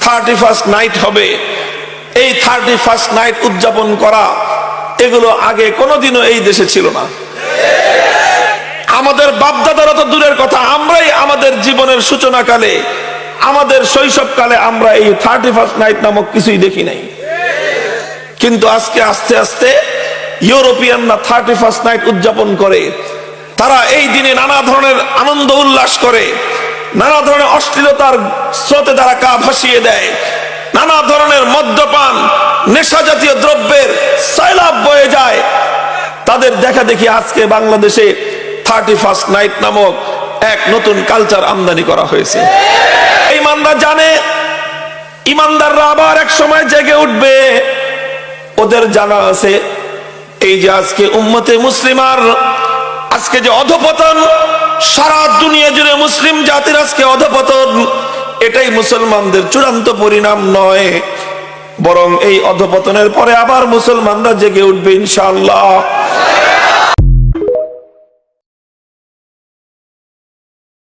31st night হবে, এই 31st night উদযাপন করা, এগুলো আগে কোনোদিনও এই দেশে ছিল না। আমাদের বাপদাদারা তো দূরের কথা, আমরাই আমাদের জীবনের সূচনাকালে, আমাদের শৈশবকালে আমরা এই 31st নাইট নামক কিছুই দেখি নাই। কিন্তু আজকে আস্তে আস্তে ইউরোপিয়ানরা 31st নাইট উদযাপন করে। তারা এই দিনে নানা ধরনের আনন্দ উল্লাস করে, নানা ধরনের অশ্লীলতার স্রোতে তারা গা ভাসিয়ে দেয়, নানা ধরনের মদ্যপান, নেশা জাতীয় দ্রব্যের সয়লাব বয়ে যায়। তাদের দেখা দেখি আজকে বাংলাদেশে 31st নাইট নামক এক নতুন কালচার আমদানি করা হয়েছে। ইমানদার জানে, ইমানদাররা আবার এক সময় জেগে উঠবে। ওদের জানা আছে এই যে আজকে উম্মতে মুসলিমার আজকে যে অধপতন, সারা দুনিয়া জুড়ে মুসলিম জাতির আজকে অধপতন, এটাই মুসলমানদের চূড়ান্ত পরিণাম নয়, বরং এই অধপতনের পরে আবার মুসলমানরা জেগে উঠবে ইনশাআল্লাহ।